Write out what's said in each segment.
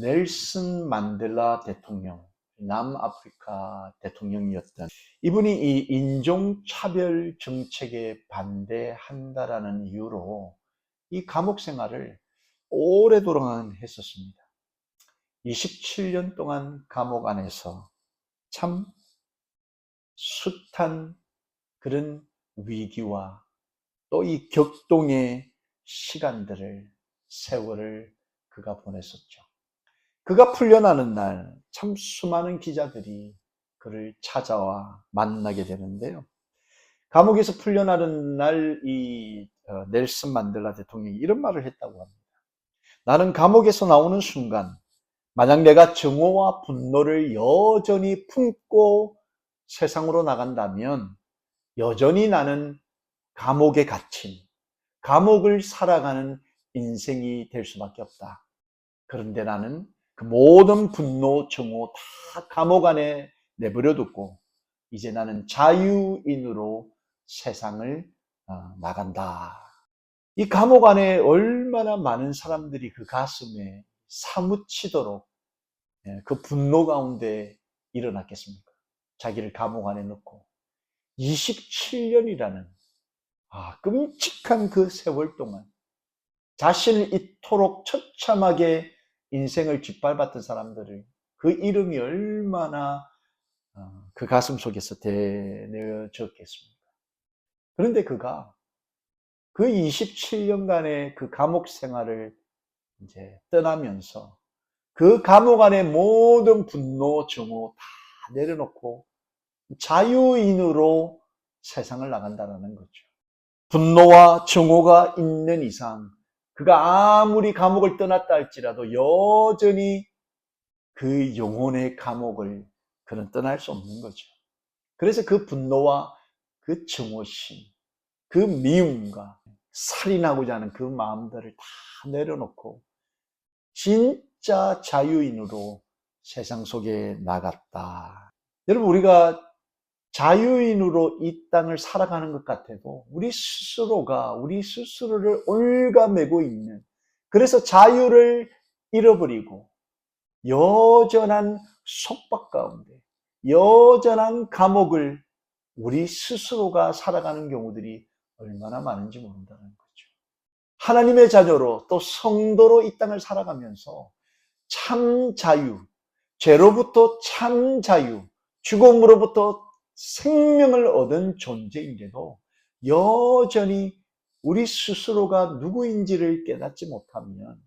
넬슨 만델라 대통령, 남아프리카 대통령이었던 이분이 이 인종차별 정책에 반대한다라는 이유로 이 감옥 생활을 오랫동안 했었습니다. 27년 동안 감옥 안에서 참 숱한 그런 위기와 또 이 격동의 세월을 그가 보냈었죠. 그가 풀려나는 날 참 수많은 기자들이 그를 찾아와 만나게 되는데요. 감옥에서 풀려나는 날 이 넬슨 만델라 대통령이 이런 말을 했다고 합니다. 나는 감옥에서 나오는 순간 만약 내가 증오와 분노를 여전히 품고 세상으로 나간다면 여전히 나는 감옥에 갇힌, 감옥을 살아가는 인생이 될 수밖에 없다. 그런데 나는 그 모든 분노, 증오 다 감옥 안에 내버려 두고 이제 나는 자유인으로 세상을 나간다. 이 감옥 안에 얼마나 많은 사람들이 그 가슴에 사무치도록 그 분노 가운데 일어났겠습니까? 자기를 감옥 안에 넣고 27년이라는 끔찍한 그 세월 동안 자신을 이토록 처참하게 인생을 짓밟았던 사람들을 그 이름이 얼마나 그 가슴 속에서 대내어졌겠습니까? 그런데 그가 그 27년간의 그 감옥 생활을 이제 떠나면서 그 감옥 안에 모든 분노, 증오 다 내려놓고 자유인으로 세상을 나간다는 거죠. 분노와 증오가 있는 이상 그가 아무리 감옥을 떠났다 할지라도 여전히 그 영혼의 감옥을 그는 떠날 수 없는 거죠. 그래서 그 분노와 그 증오심, 그 미움과 살인하고자 하는 그 마음들을 다 내려놓고 진짜 자유인으로 세상 속에 나갔다. 여러분, 우리가 자유인으로 이 땅을 살아가는 것 같아도 우리 스스로를 올가매고 있는, 그래서 자유를 잃어버리고 여전한 속박 가운데, 여전한 감옥을 우리 스스로가 살아가는 경우들이 얼마나 많은지 모른다는 거죠. 하나님의 자녀로 또 성도로 이 땅을 살아가면서 참 자유, 죄로부터 참 자유, 죽음으로부터 생명을 얻은 존재인데도 여전히 우리 스스로가 누구인지를 깨닫지 못하면,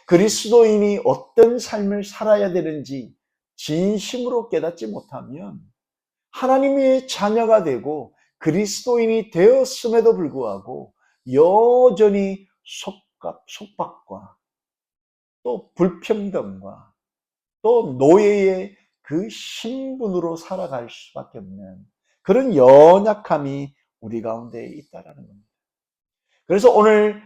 그리스도인이 어떤 삶을 살아야 되는지 진심으로 깨닫지 못하면 하나님의 자녀가 되고 그리스도인이 되었음에도 불구하고 여전히 속박과 또 불평등과 또 노예의 그 신분으로 살아갈 수밖에 없는 그런 연약함이 우리 가운데 있다라는 겁니다. 그래서 오늘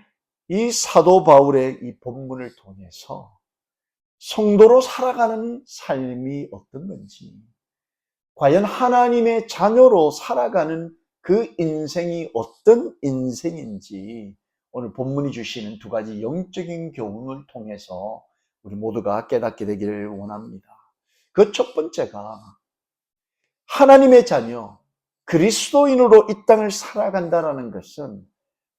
이 사도 바울의 이 본문을 통해서 성도로 살아가는 삶이 어떤 건지, 과연 하나님의 자녀로 살아가는 그 인생이 어떤 인생인지 오늘 본문이 주시는 두 가지 영적인 교훈을 통해서 우리 모두가 깨닫게 되기를 원합니다. 그 첫 번째가 하나님의 자녀, 그리스도인으로 이 땅을 살아간다는 것은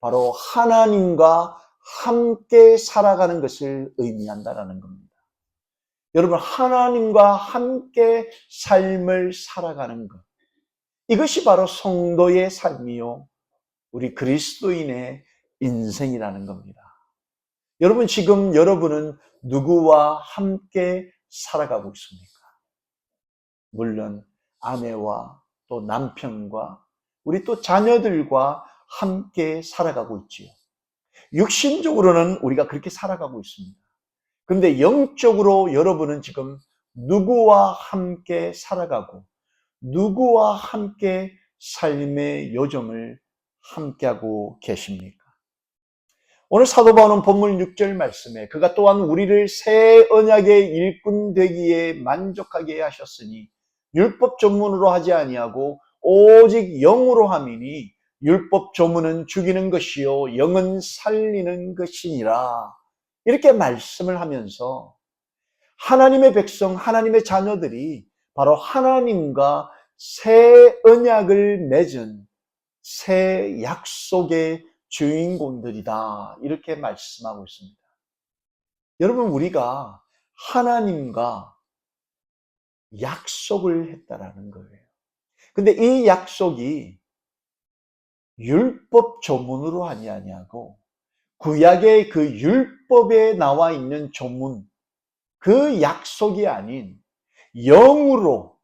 바로 하나님과 함께 살아가는 것을 의미한다는 겁니다. 여러분, 하나님과 함께 삶을 살아가는 것, 이것이 바로 성도의 삶이요, 우리 그리스도인의 인생이라는 겁니다. 여러분, 지금 여러분은 누구와 함께 살아가고 있습니까? 물론 아내와 또 남편과 우리 또 자녀들과 함께 살아가고 있지요. 육신적으로는 우리가 그렇게 살아가고 있습니다. 그런데 영적으로 여러분은 지금 누구와 함께 살아가고 누구와 함께 삶의 요정을 함께하고 계십니까? 오늘 사도 바울은 본문 6절 말씀에 그가 또한 우리를 새 언약의 일꾼 되기에 만족하게 하셨으니 율법 조문으로 하지 아니하고 오직 영으로 함이니 율법 조문은 죽이는 것이요 영은 살리는 것이니라. 이렇게 말씀을 하면서 하나님의 백성, 하나님의 자녀들이 바로 하나님과 새 언약을 맺은 새 약속의 주인공들이다. 이렇게 말씀하고 있습니다. 여러분, 우리가 하나님과 약속을 했다라는 거예요. 근데 이 약속이 율법 조문으로 아니하냐고, 구약의 그 율법에 나와 있는 조문, 그 약속이 아닌 영으로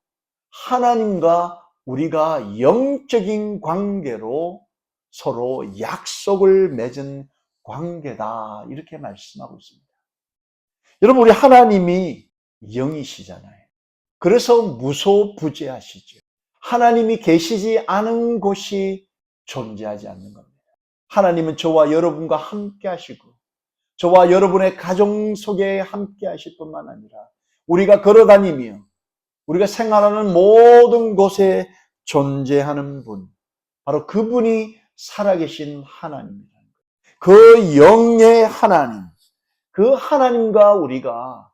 하나님과 우리가 영적인 관계로 서로 약속을 맺은 관계다. 이렇게 말씀하고 있습니다. 여러분, 우리 하나님이 영이시잖아요. 그래서 무소부재하시죠. 하나님이 계시지 않은 곳이 존재하지 않는 겁니다. 하나님은 저와 여러분과 함께 하시고 저와 여러분의 가정 속에 함께 하실 뿐만 아니라 우리가 걸어다니며 우리가 생활하는 모든 곳에 존재하는 분, 바로 그분이 살아계신 하나님입니다. 그 영의 하나님, 그 하나님과 우리가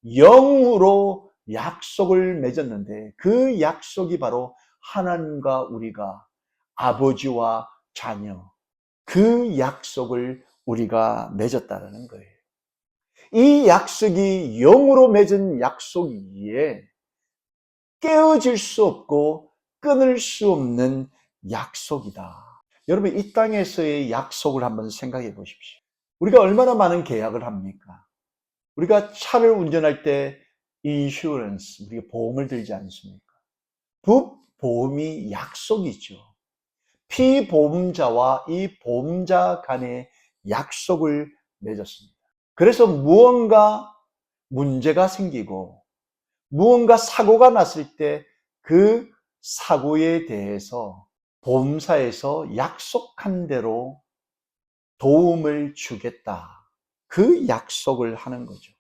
영으로 약속을 맺었는데 그 약속이 바로 하나님과 우리가 아버지와 자녀, 그 약속을 우리가 맺었다는 거예요. 이 약속이 영으로 맺은 약속이기에 깨어질 수 없고 끊을 수 없는 약속이다. 여러분, 이 땅에서의 약속을 한번 생각해 보십시오. 우리가 얼마나 많은 계약을 합니까? 우리가 차를 운전할 때 인슈런스, 우리가 보험을 들지 않습니까? 보험이 약속이죠. 피보험자와 이 보험자 간의 약속을 맺었습니다. 그래서 무언가 문제가 생기고 무언가 사고가 났을 때 그 사고에 대해서 보험사에서 약속한 대로 도움을 주겠다. 그 약속을 하는 거죠.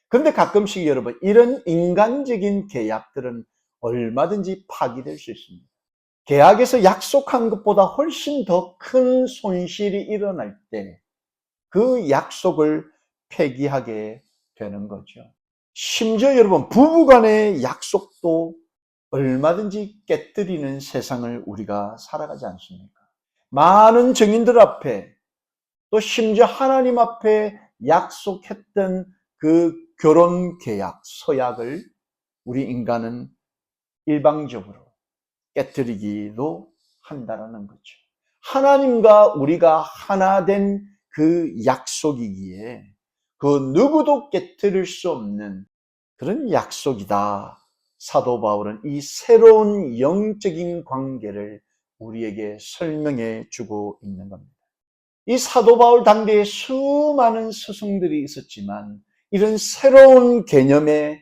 그런데 가끔씩 여러분, 이런 인간적인 계약들은 얼마든지 파기될 수 있습니다. 계약에서 약속한 것보다 훨씬 더 큰 손실이 일어날 때 그 약속을 폐기하게 되는 거죠. 심지어 여러분, 부부간의 약속도 얼마든지 깨뜨리는 세상을 우리가 살아가지 않습니까? 많은 증인들 앞에 또 심지어 하나님 앞에 약속했던 그 결혼 계약, 서약을 우리 인간은 일방적으로 깨뜨리기도 한다는 거죠. 하나님과 우리가 하나 된 그 약속이기에 그 누구도 깨뜨릴 수 없는 그런 약속이다. 사도 바울은 이 새로운 영적인 관계를 우리에게 설명해 주고 있는 겁니다. 이 사도 바울 당대에 수많은 스승들이 있었지만 이런 새로운 개념의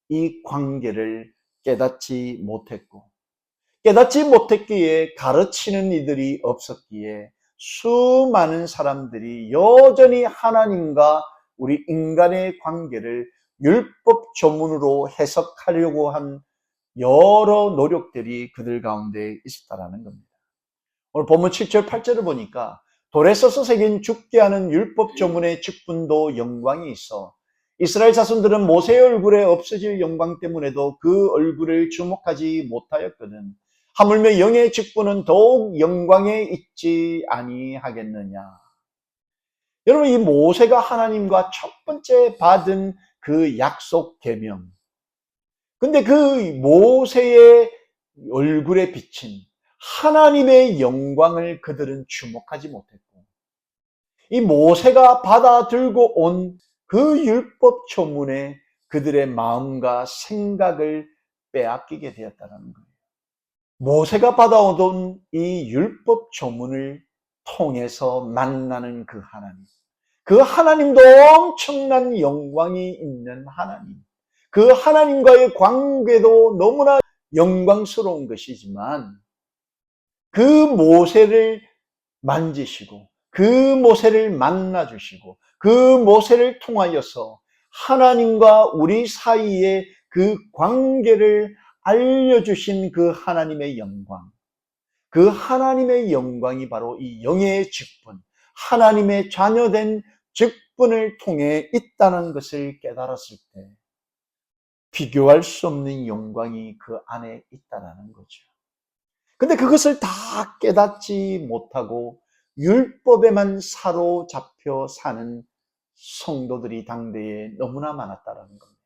이 관계를 깨닫지 못했고 깨닫지 못했기에 가르치는 이들이 없었기에 수많은 사람들이 여전히 하나님과 우리 인간의 관계를 율법 조문으로 해석하려고 한 여러 노력들이 그들 가운데 있었다는 겁니다. 오늘 본문 7절 8절을 보니까 돌에 써서 새긴 죽게 하는 율법 조문의 직분도 영광이 있어 이스라엘 자손들은 모세의 얼굴에 없어질 영광 때문에도 그 얼굴을 주목하지 못하였거든. 하물며 영의 직분은 더욱 영광에 있지 아니하겠느냐. 여러분, 이 모세가 하나님과 첫 번째 받은 그 약속 계명, 근데 그 모세의 얼굴에 비친 하나님의 영광을 그들은 주목하지 못했고 이 모세가 받아들고 온 그 율법 조문에 그들의 마음과 생각을 빼앗기게 되었다는 거예요. 모세가 받아오던 이 율법 조문을 통해서 만나는 그 하나님, 그 하나님도 엄청난 영광이 있는 하나님, 그 하나님과의 관계도 너무나 영광스러운 것이지만 그 모세를 만지시고 그 모세를 만나주시고 그 모세를 통하여서 하나님과 우리 사이의 그 관계를 알려주신 그 하나님의 영광, 그 하나님의 영광이 바로 이 영의 직분, 하나님의 자녀된 직분을 통해 있다는 것을 깨달았을 때 비교할 수 없는 영광이 그 안에 있다라는 거죠. 근데 그것을 다 깨닫지 못하고 율법에만 사로잡혀 사는 성도들이 당대에 너무나 많았다라는 겁니다.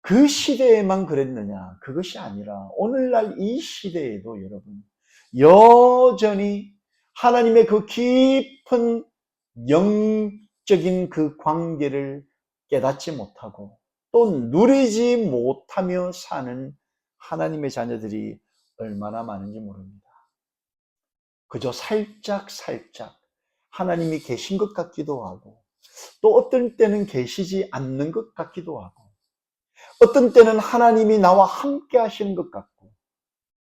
그 시대에만 그랬느냐? 그것이 아니라 오늘날 이 시대에도 여러분 여전히 하나님의 그 깊은 영적인 그 관계를 깨닫지 못하고 또 누리지 못하며 사는 하나님의 자녀들이 얼마나 많은지 모릅니다. 그저 살짝 하나님이 계신 것 같기도 하고 또 어떤 때는 계시지 않는 것 같기도 하고 어떤 때는 하나님이 나와 함께 하시는 것 같고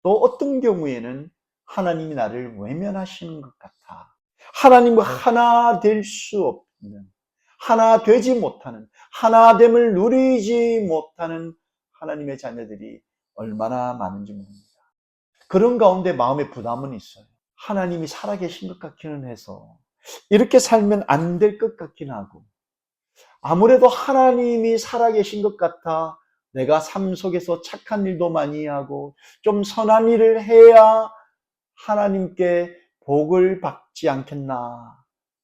또 어떤 경우에는 하나님이 나를 외면하시는 것 같아. 하나님과 하나 될 수 없는, 하나 되지 못하는, 하나됨을 누리지 못하는 하나님의 자녀들이 얼마나 많은지 모릅니다. 그런 가운데 마음의 부담은 있어요. 하나님이 살아계신 것 같기는 해서 이렇게 살면 안 될 것 같긴 하고 아무래도 하나님이 살아계신 것 같아 내가 삶 속에서 착한 일도 많이 하고 좀 선한 일을 해야 하나님께 복을 받지 않겠나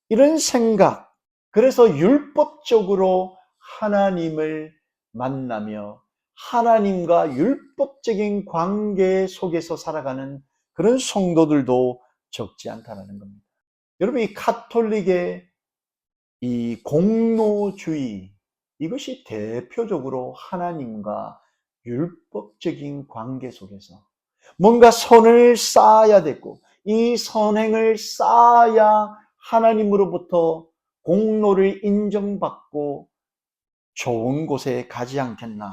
이런 생각. 그래서 율법적으로 하나님을 만나며 하나님과 율법적인 관계 속에서 살아가는 그런 성도들도 적지 않다는 겁니다. 여러분, 이 카톨릭의 이 공로주의, 이것이 대표적으로 하나님과 율법적인 관계 속에서 뭔가 선을 쌓아야 되고 이 선행을 쌓아야 하나님으로부터 공로를 인정받고 좋은 곳에 가지 않겠나.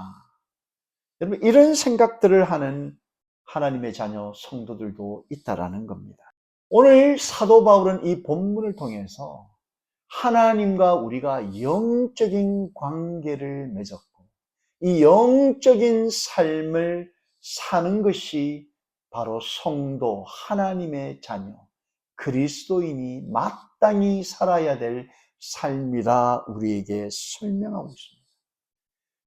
여러분, 이런 생각들을 하는 하나님의 자녀 성도들도 있다라는 겁니다. 오늘 사도 바울은 이 본문을 통해서 하나님과 우리가 영적인 관계를 맺었고 이 영적인 삶을 사는 것이 바로 성도, 하나님의 자녀, 그리스도인이 마땅히 살아야 될 삶이라 우리에게 설명하고 있습니다.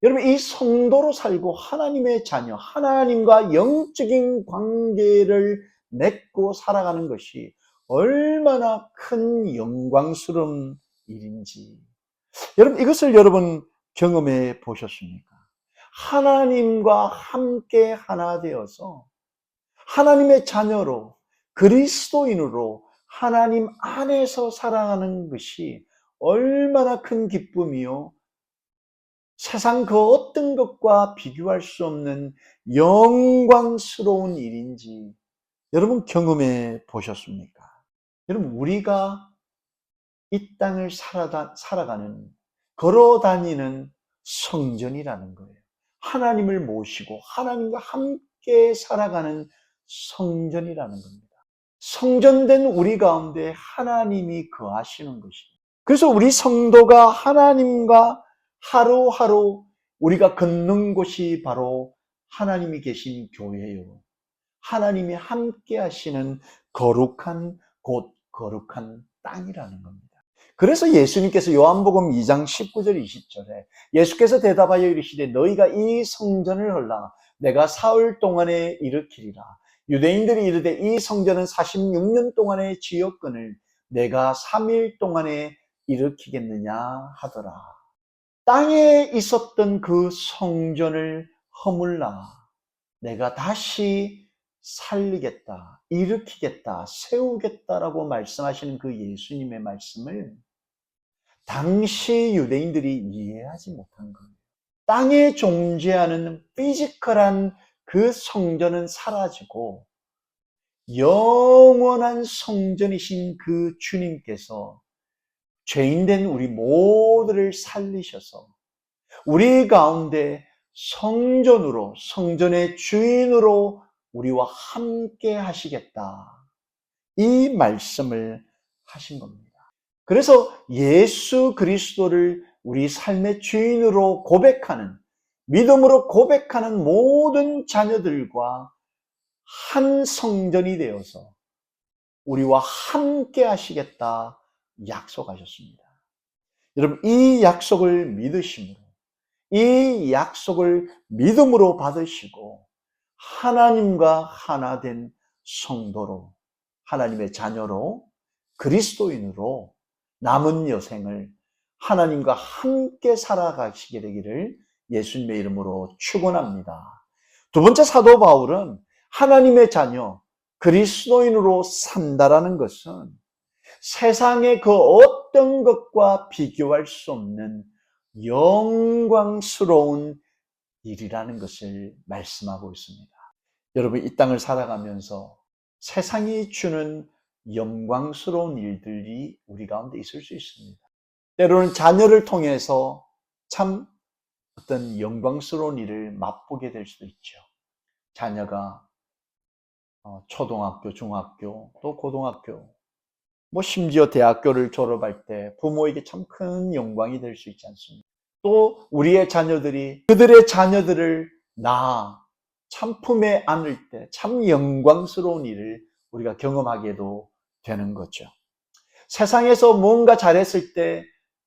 여러분, 이 성도로 살고 하나님의 자녀, 하나님과 영적인 관계를 맺고 살아가는 것이 얼마나 큰 영광스러운 일인지. 여러분, 이것을 여러분 경험해 보셨습니까? 하나님과 함께 하나 되어서 하나님의 자녀로 그리스도인으로 하나님 안에서 살아가는 것이 얼마나 큰 기쁨이요. 세상 그 어떤 것과 비교할 수 없는 영광스러운 일인지 여러분 경험해 보셨습니까? 여러분, 우리가 이 땅을 살아가는, 걸어 다니는 성전이라는 거예요. 하나님을 모시고 하나님과 함께 살아가는 성전이라는 겁니다. 성전된 우리 가운데 하나님이 거하시는 것이에요. 그래서 우리 성도가 하나님과 하루하루 우리가 걷는 곳이 바로 하나님이 계신 교회요. 하나님이 함께 하시는 거룩한 곳, 거룩한 땅이라는 겁니다. 그래서 예수님께서 요한복음 2장 19절 20절에 예수께서 대답하여 이르시되 너희가 이 성전을 헐라 내가 사흘 동안에 일으키리라. 유대인들이 이르되 이 성전은 46년 동안의 지역권을 내가 3일 동안에 일으키겠느냐 하더라. 땅에 있었던 그 성전을 허물라 내가 다시 살리겠다, 일으키겠다, 세우겠다라고 말씀하시는 그 예수님의 말씀을 당시 유대인들이 이해하지 못한 거예요. 땅에 존재하는 피지컬한 그 성전은 사라지고 영원한 성전이신 그 주님께서 죄인된 우리 모두를 살리셔서 우리 가운데 성전으로, 성전의 주인으로 우리와 함께 하시겠다. 이 말씀을 하신 겁니다. 그래서 예수 그리스도를 우리 삶의 주인으로 고백하는, 믿음으로 고백하는 모든 자녀들과 한 성전이 되어서 우리와 함께 하시겠다 약속하셨습니다. 여러분, 이 약속을 믿으심으로 이 약속을 믿음으로 받으시고 하나님과 하나 된 성도로, 하나님의 자녀로, 그리스도인으로 남은 여생을 하나님과 함께 살아가시게 되기를 예수님의 이름으로 축원합니다. 두 번째, 사도 바울은 하나님의 자녀, 그리스도인으로 산다라는 것은 세상의 그 어떤 것과 비교할 수 없는 영광스러운 일이라는 것을 말씀하고 있습니다. 여러분, 이 땅을 살아가면서 세상이 주는 영광스러운 일들이 우리 가운데 있을 수 있습니다. 때로는 자녀를 통해서 참 어떤 영광스러운 일을 맛보게 될 수도 있죠. 자녀가 초등학교, 중학교, 또 고등학교, 심지어 대학교를 졸업할 때 부모에게 참 큰 영광이 될 수 있지 않습니까? 또 우리의 자녀들이 그들의 자녀들을 참 품에 안을 때 참 영광스러운 일을 우리가 경험하게도 되는 거죠. 세상에서 뭔가 잘했을 때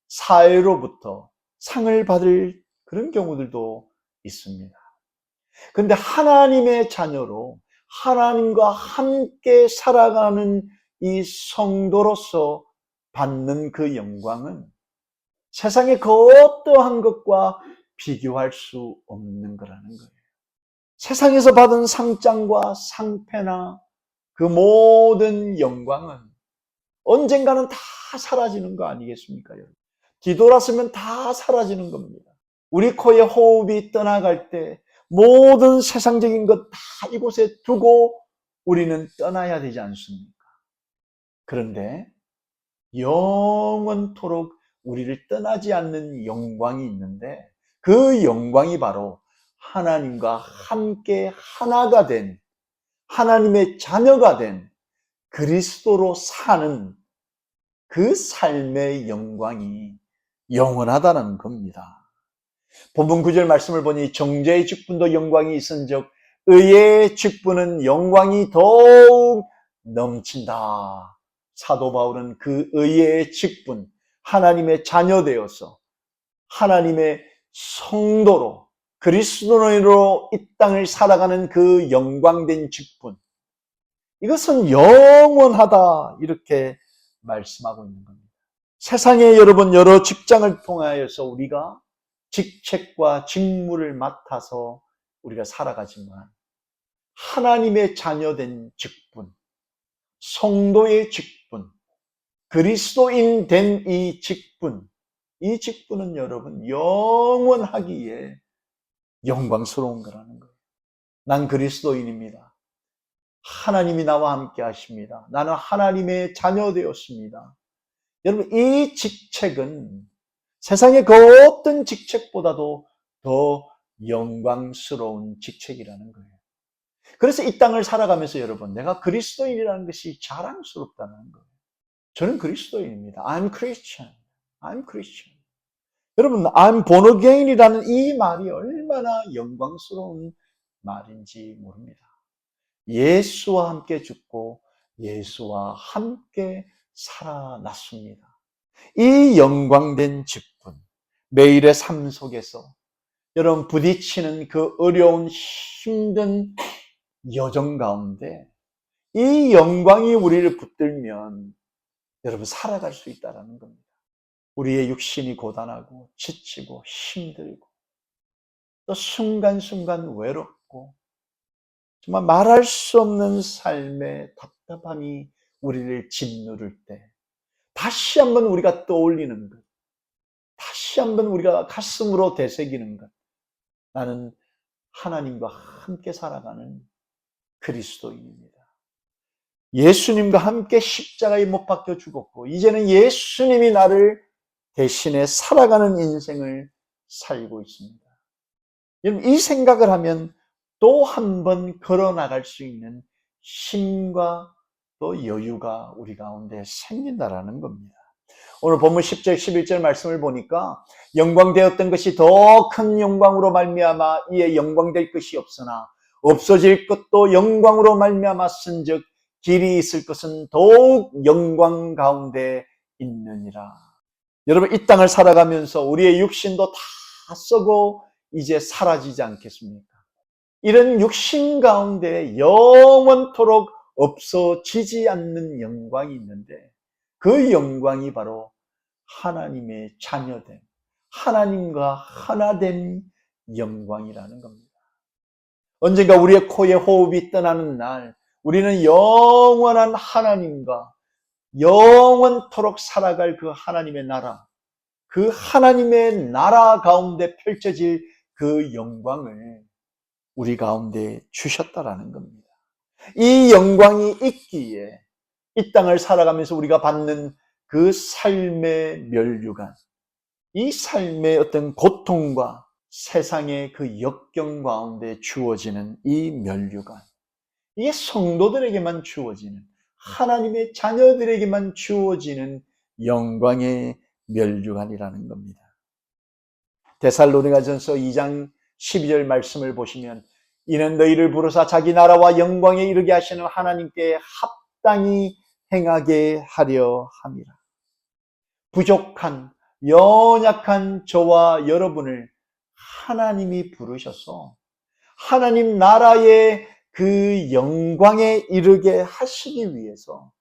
사회로부터 상을 받을 그런 경우들도 있습니다. 그런데 하나님의 자녀로 하나님과 함께 살아가는 이 성도로서 받는 그 영광은 세상의 그 어떠한 것과 비교할 수 없는 거라는 거예요. 세상에서 받은 상장과 상패나 그 모든 영광은 언젠가는 다 사라지는 거 아니겠습니까, 여러분? 뒤돌았으면 다 사라지는 겁니다. 우리 코에 호흡이 떠나갈 때 모든 세상적인 것 다 이곳에 두고 우리는 떠나야 되지 않습니까? 그런데 영원토록 우리를 떠나지 않는 영광이 있는데 그 영광이 바로 하나님과 함께 하나가 된, 하나님의 자녀가 된 그리스도로 사는 그 삶의 영광이 영원하다는 겁니다. 본문 9절 말씀을 보니 정죄의 직분도 영광이 있은즉 의의 직분은 영광이 더욱 넘친다. 사도 바울은 그 의의 직분, 하나님의 자녀 되어서 하나님의 성도로 그리스도인으로 이 땅을 살아가는 그 영광된 직분, 이것은 영원하다, 이렇게 말씀하고 있는 겁니다. 세상에 여러분 여러 직장을 통하여서 우리가 직책과 직무를 맡아서 우리가 살아가지만 하나님의 자녀된 직분, 성도의 직분, 그리스도인 된 이 직분은 여러분 영원하기에 영광스러운 거라는 거예요. 난 그리스도인입니다. 하나님이 나와 함께 하십니다. 나는 하나님의 자녀 되었습니다. 여러분, 이 직책은 세상의 그 어떤 직책보다도 더 영광스러운 직책이라는 거예요. 그래서 이 땅을 살아가면서 여러분, 내가 그리스도인이라는 것이 자랑스럽다는 거예요. 저는 그리스도인입니다. I'm Christian. I'm Christian. 여러분, I'm born again이라는 이 말이 얼마나 영광스러운 말인지 모릅니다. 예수와 함께 죽고 예수와 함께 살아났습니다. 이 영광된 직분, 매일의 삶 속에서 여러분 부딪히는 그 어려운 힘든 여정 가운데 이 영광이 우리를 붙들면 여러분 살아갈 수 있다는 겁니다. 우리의 육신이 고단하고 지치고 힘들고 또 순간순간 외롭고 정말 말할 수 없는 삶의 답답함이 우리를 짓누를 때 다시 한번 우리가 떠올리는 것, 다시 한번 우리가 가슴으로 되새기는 것, 나는 하나님과 함께 살아가는 그리스도인입니다. 예수님과 함께 십자가에 못 박혀 죽었고 이제는 예수님이 나를 대신에 살아가는 인생을 살고 있습니다. 여러분, 이 생각을 하면 또 한 번 걸어나갈 수 있는 힘과 또 여유가 우리 가운데 생긴다라는 겁니다. 오늘 본문 10절, 11절 말씀을 보니까 영광되었던 것이 더 큰 영광으로 말미암아 이에 영광될 것이 없으나 없어질 것도 영광으로 말미암아 쓴즉 길이 있을 것은 더욱 영광 가운데 있느니라. 여러분, 이 땅을 살아가면서 우리의 육신도 다 썩어 이제 사라지지 않겠습니까? 이런 육신 가운데 영원토록 없어지지 않는 영광이 있는데 그 영광이 바로 하나님의 자녀된, 하나님과 하나된 영광이라는 겁니다. 언젠가 우리의 코에 호흡이 떠나는 날 우리는 영원한 하나님과 영원토록 살아갈 그 하나님의 나라, 그 하나님의 나라 가운데 펼쳐질 그 영광을 우리 가운데 주셨다라는 겁니다. 이 영광이 있기에 이 땅을 살아가면서 우리가 받는 그 삶의 면류관, 이 삶의 어떤 고통과 세상의 그 역경 가운데 주어지는 이 면류관, 이게 성도들에게만 주어지는, 하나님의 자녀들에게만 주어지는 영광의 면류관이라는 겁니다. 데살로니가전서 2장 12절 말씀을 보시면 이는 너희를 부르사 자기 나라와 영광에 이르게 하시는 하나님께 합당히 행하게 하려 함이라. 부족한 연약한 저와 여러분을 하나님이 부르셔서 하나님 나라의 그 영광에 이르게 하시기 위해서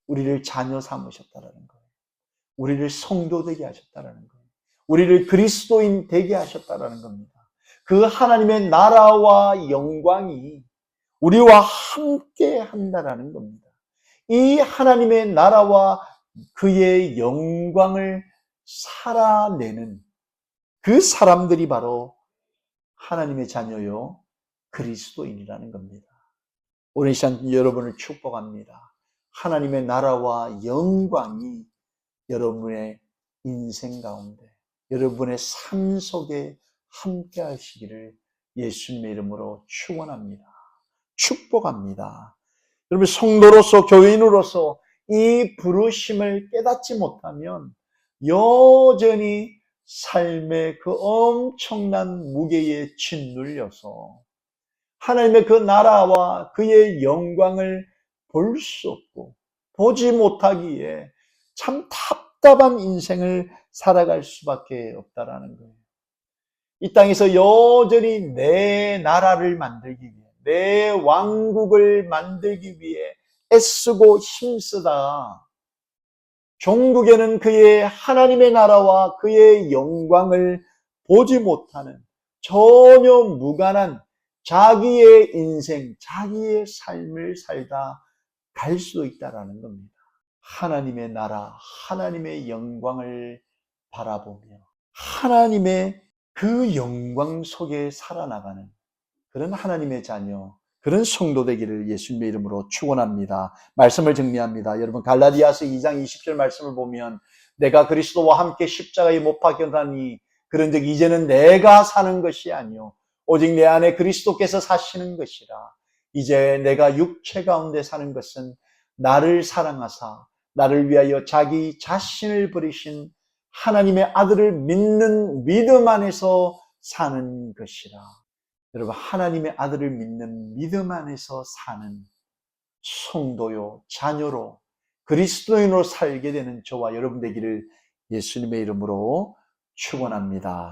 우리를 자녀 삼으셨다는 거예요. 우리를 성도 되게 하셨다는 거예요. 우리를 그리스도인 되게 하셨다는 겁니다. 그 하나님의 나라와 영광이 우리와 함께 한다는 겁니다. 이 하나님의 나라와 그의 영광을 살아내는 그 사람들이 바로 하나님의 자녀요 그리스도인이라는 겁니다. 오늘 이 시간 여러분을 축복합니다. 하나님의 나라와 영광이 여러분의 인생 가운데, 여러분의 삶 속에 함께 하시기를 예수님의 이름으로 축원합니다. 축복합니다. 여러분 성도로서 교인으로서 이 부르심을 깨닫지 못하면 여전히 삶의 그 엄청난 무게에 짓눌려서 하나님의 그 나라와 그의 영광을 볼 수 없고 보지 못하기에 참 답답한 인생을 살아갈 수밖에 없다라는 거예요. 이 땅에서 여전히 내 나라를 만들기 위해, 내 왕국을 만들기 위해 애쓰고 힘쓰다 종국에는 그의 하나님의 나라와 그의 영광을 보지 못하는 전혀 무관한 자기의 인생, 자기의 삶을 살다 갈 수도 있다라는 겁니다. 하나님의 나라, 하나님의 영광을 바라보며 하나님의 그 영광 속에 살아나가는 그런 하나님의 자녀, 그런 성도 되기를 예수님의 이름으로 축원합니다. 말씀을 정리합니다. 여러분 갈라디아서 2장 20절 말씀을 보면 내가 그리스도와 함께 십자가에 못 박혀다니 그런즉 이제는 내가 사는 것이 아니요 오직 내 안에 그리스도께서 사시는 것이라. 이제 내가 육체 가운데 사는 것은 나를 사랑하사 나를 위하여 자기 자신을 버리신 하나님의 아들을 믿는 믿음 안에서 사는 것이라. 여러분 하나님의 아들을 믿는 믿음 안에서 사는 성도요 자녀로 그리스도인으로 살게 되는 저와 여러분 되기를 예수님의 이름으로 축원합니다.